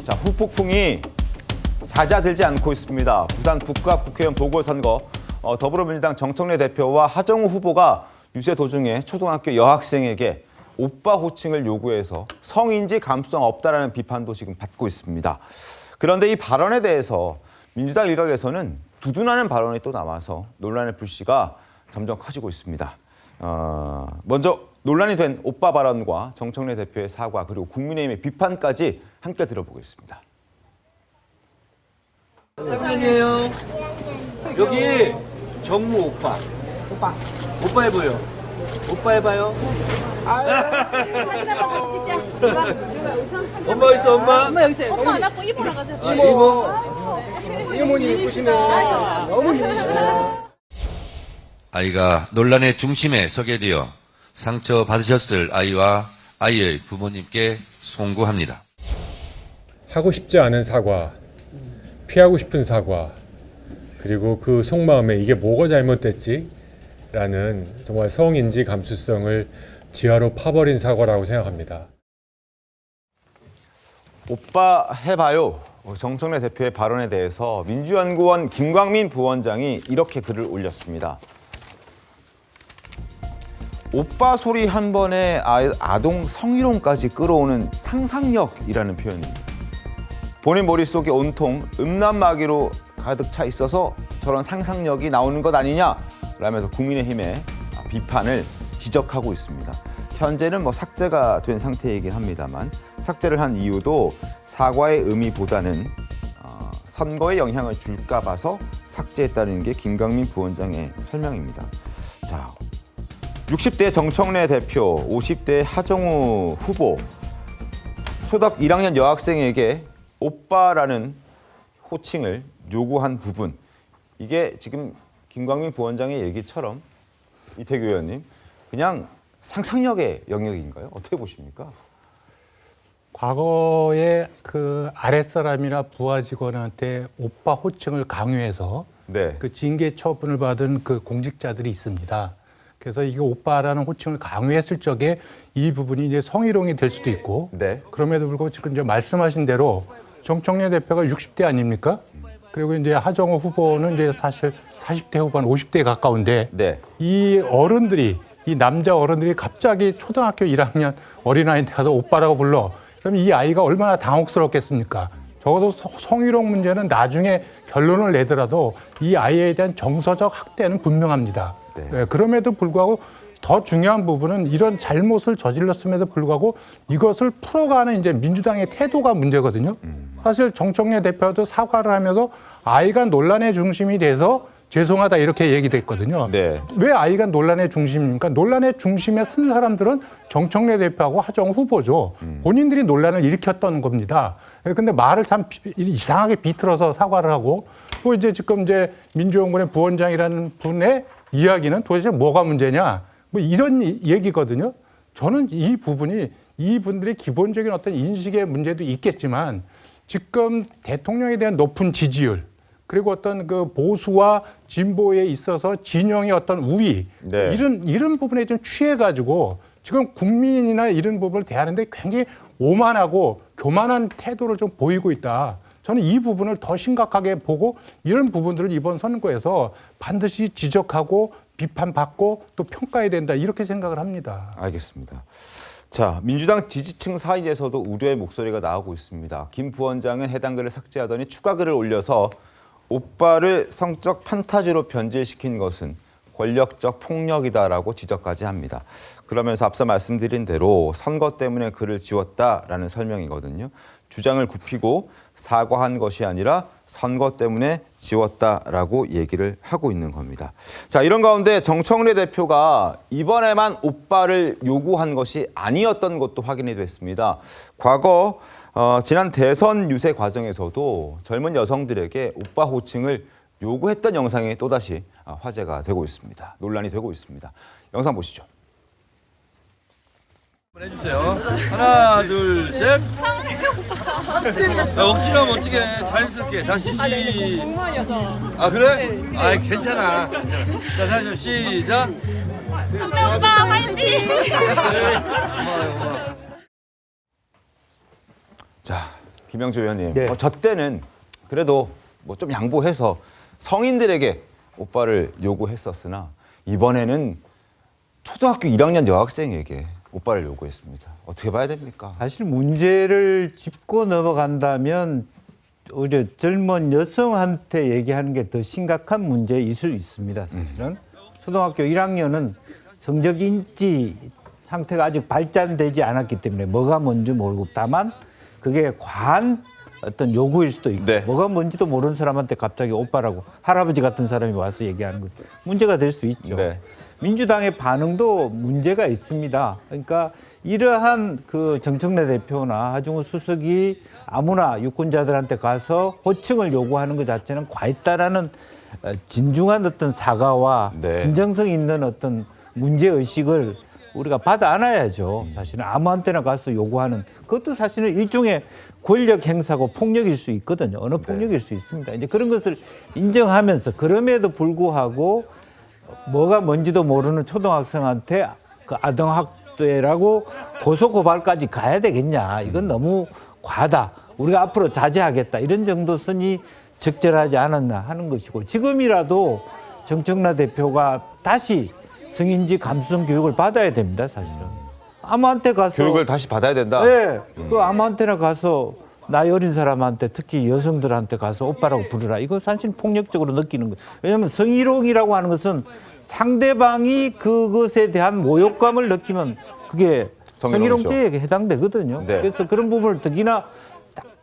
자, 후폭풍이 잦아들지 않고 있습니다. 부산 북갑 국회의원 보궐선거 더불어민주당 정청래 대표와 하정우 후보가 유세 도중에 초등학교 여학생에게 오빠 호칭을 요구해서 성인지 감수성 없다라는 비판도 지금 받고 있습니다. 그런데 이 발언에 대해서 민주당 일각에서는 두둔하는 발언이 또 나와서 논란의 불씨가 점점 커지고 있습니다. 먼저 논란이 된 오빠 발언과 정청래 대표의 사과 그리고 국민의힘의 비판까지 함께 들어보겠습니다. 땀면이에요. 여기 정무 오빠. 오빠 해보여. 오빠 해봐요. 엄마 있어, 엄마? 엄마 여기 있어요. 엄마 안 왔고 이모 나가셨어요. 이모. 이모님 예쁘시네. 너무 예쁘시네. 아이가 논란의 중심에 서게 되어 상처받으셨을 아이와 아이의 부모님께 송구합니다. 하고 싶지 않은 사과, 피하고 싶은 사과, 그리고 그 속마음에 이게 뭐가 잘못됐지? 라는 정말 성인지 감수성을 지하로 파버린 사과라고 생각합니다. 오빠 해봐요. 정청래 대표의 발언에 대해서 민주연구원 김광민 부원장이 이렇게 글을 올렸습니다. 오빠 소리 한 번에 아동 성희롱까지 끌어오는 상상력이라는 표현입니다. 본인 머릿속에 온통 음란마귀로 가득 차 있어서 저런 상상력이 나오는 것 아니냐? 라면서 국민의힘의 비판을 지적하고 있습니다. 현재는 삭제가 된 상태이긴 합니다만 삭제를 한 이유도 사과의 의미보다는 선거에 영향을 줄까 봐서 삭제했다는 게 김광민 부원장의 설명입니다. 자, 60대 정청래 대표, 50대 하정우 후보, 초등학교 1학년 여학생에게 오빠라는 호칭을 요구한 부분, 이게 지금 김광민 부원장의 얘기처럼 이태규 의원님 그냥 상상력의 영역인가요? 어떻게 보십니까? 과거에 그 아랫사람이나 부하 직원한테 오빠 호칭을 강요해서 네. 그 징계 처분을 받은 그 공직자들이 있습니다. 그래서 이게 오빠라는 호칭을 강요했을 적에 이 부분이 이제 성희롱이 될 수도 있고 네. 그럼에도 불구하고 지금 이제 말씀하신 대로 정청래 대표가 60대 아닙니까? 그리고 이제 하정우 후보는 이제 사실 40대 후반 50대에 가까운데 네. 이 어른들이 이 남자 어른들이 갑자기 초등학교 1학년 어린아이한테 가서 오빠라고 불러. 그럼 이 아이가 얼마나 당혹스럽겠습니까? 적어도 성희롱 문제는 나중에 결론을 내더라도 이 아이에 대한 정서적 학대는 분명합니다. 네. 네, 그럼에도 불구하고 더 중요한 부분은 이런 잘못을 저질렀음에도 불구하고 이것을 풀어가는 이제 민주당의 태도가 문제거든요. 사실 정청래 대표도 사과를 하면서 아이가 논란의 중심이 돼서 죄송하다 이렇게 얘기됐거든요. 네. 왜 아이가 논란의 중심입니까? 논란의 중심에 쓴 사람들은 정청래 대표하고 하정우 후보죠. 본인들이 논란을 일으켰던 겁니다. 근데 말을 참 이상하게 비틀어서 사과를 하고 또 이제 지금 이제 민주연구원의 부원장이라는 분의 이야기는 도대체 뭐가 문제냐? 뭐 이런 얘기거든요. 저는 이 부분이 이분들의 기본적인 어떤 인식의 문제도 있겠지만 지금 대통령에 대한 높은 지지율 그리고 어떤 그 보수와 진보에 있어서 진영의 어떤 우위 네. 이런 부분에 좀 취해가지고 지금 국민이나 이런 부분을 대하는데 굉장히 오만하고 교만한 태도를 좀 보이고 있다. 저는 이 부분을 더 심각하게 보고 이런 부분들을 이번 선거에서 반드시 지적하고 비판받고 또 평가해야 된다 이렇게 생각을 합니다. 알겠습니다. 자, 민주당 지지층 사이에서도 우려의 목소리가 나오고 있습니다. 김 부원장은 해당 글을 삭제하더니 추가 글을 올려서 오빠를 성적 판타지로 변질시킨 것은 권력적 폭력이다라고 지적까지 합니다. 그러면서 앞서 말씀드린 대로 선거 때문에 글을 지웠다라는 설명이거든요. 주장을 굽히고 사과한 것이 아니라 선거 때문에 지웠다라고 얘기를 하고 있는 겁니다. 자, 이런 가운데 정청래 대표가 이번에만 오빠를 요구한 것이 아니었던 것도 확인이 됐습니다. 과거 지난 대선 유세 과정에서도 젊은 여성들에게 오빠 호칭을 요구했던 영상이 또다시 화제가 되고 있습니다. 논란이 되고 있습니다. 영상 보시죠. 한번 해주세요. 하나, 둘, 셋. 억지로 하면 어떻게 자연스럽게 다시 아 그래? 아 괜찮아. 자 다시 시작. 오빠 화이팅! 고마워요. 자, 김영주 의원님, 네. 저 때는 그래도 뭐 좀 양보해서 성인들에게 오빠를 요구했었으나 이번에는 초등학교 1학년 여학생에게 오빠를 요구했습니다. 어떻게 봐야 됩니까? 사실 문제를 짚고 넘어간다면 오히려 젊은 여성한테 얘기하는 게 더 심각한 문제일 수 있습니다. 사실은 초등학교 1학년은 성적 인지 상태가 아직 발전되지 않았기 때문에 뭐가 뭔지 모르고 다만 그게 과한 어떤 요구일 수도 있고 네. 뭐가 뭔지도 모르는 사람한테 갑자기 오빠라고 할아버지 같은 사람이 와서 얘기하는 것 문제가 될 수 있죠. 네. 민주당의 반응도 문제가 있습니다. 그러니까 이러한 그 정청래 대표나 하중우 수석이 아무나 유권자들한테 가서 호칭을 요구하는 것 자체는 과했다라는 진중한 어떤 사과와 네. 진정성 있는 어떤 문제 의식을 우리가 받아 안아야죠. 사실은 아무한테나 가서 요구하는 그것도 사실은 일종의 권력 행사고 폭력일 수 있거든요. 어느 폭력일 수 있습니다. 이제 그런 것을 인정하면서 그럼에도 불구하고 뭐가 뭔지도 모르는 초등학생한테 그 아동학대라고 고소고발까지 가야 되겠냐. 이건 너무 과하다. 우리가 앞으로 자제하겠다. 이런 정도 선이 적절하지 않았나 하는 것이고 지금이라도 정청래 대표가 다시 성인지 감수성 교육을 받아야 됩니다. 사실은. 아무한테 가서 교육을 다시 받아야 된다. 네, 그 아무한테나 가서 나이 어린 사람한테 특히 여성들한테 가서 오빠라고 부르라. 이거 사실 폭력적으로 느끼는 거예요. 왜냐하면 성희롱이라고 하는 것은 상대방이 그것에 대한 모욕감을 느끼면 그게 성희롱이죠. 성희롱죄에 해당되거든요. 네. 그래서 그런 부분을 특히나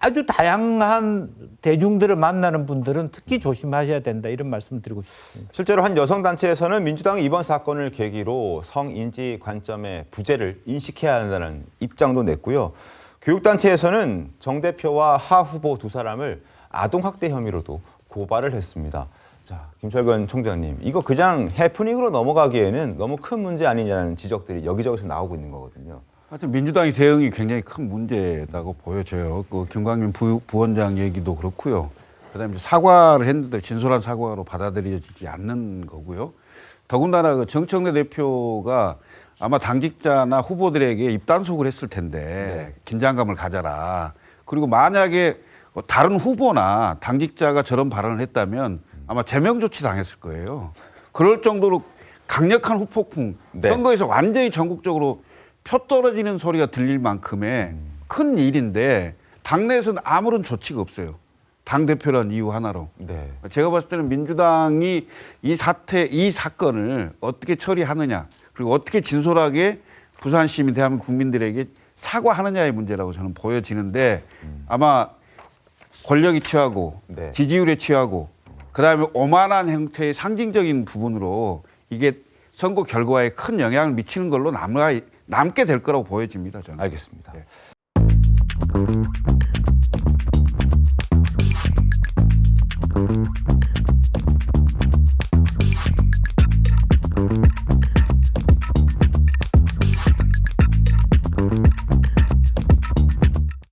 아주 다양한 대중들을 만나는 분들은 특히 조심하셔야 된다. 이런 말씀을 드리고 싶습니다. 실제로 한 여성단체에서는 민주당이 이번 사건을 계기로 성인지 관점의 부재를 인식해야 한다는 입장도 냈고요. 교육단체에서는 정 대표와 하 후보 두 사람을 아동학대 혐의로도 고발을 했습니다. 자, 김철근 총장님, 이거 그냥 해프닝으로 넘어가기에는 너무 큰 문제 아니냐는 지적들이 여기저기서 나오고 있는 거거든요. 하여튼 민주당의 대응이 굉장히 큰 문제라고 보여져요. 그 김광민 부원장 얘기도 그렇고요. 그다음에 사과를 했는데 진솔한 사과로 받아들여지지 않는 거고요. 더군다나 그 정청래 대표가 아마 당직자나 후보들에게 입단속을 했을 텐데 긴장감을 가져라. 그리고 만약에 다른 후보나 당직자가 저런 발언을 했다면 아마 제명 조치 당했을 거예요. 그럴 정도로 강력한 후폭풍, 네. 선거에서 완전히 전국적으로 표 떨어지는 소리가 들릴 만큼의 큰 일인데 당내에서는 아무런 조치가 없어요. 당대표란 이유 하나로. 네. 제가 봤을 때는 민주당이 이 사건을 어떻게 처리하느냐 그리고 어떻게 진솔하게 부산 시민 대한민국 국민들에게 사과하느냐의 문제라고 저는 보여지는데 아마 권력이 취하고 네. 지지율에 취하고 그다음에 오만한 형태의 상징적인 부분으로 이게 선거 결과에 큰 영향을 미치는 걸로 남게 될 거라고 보여집니다. 저는. 알겠습니다. 네.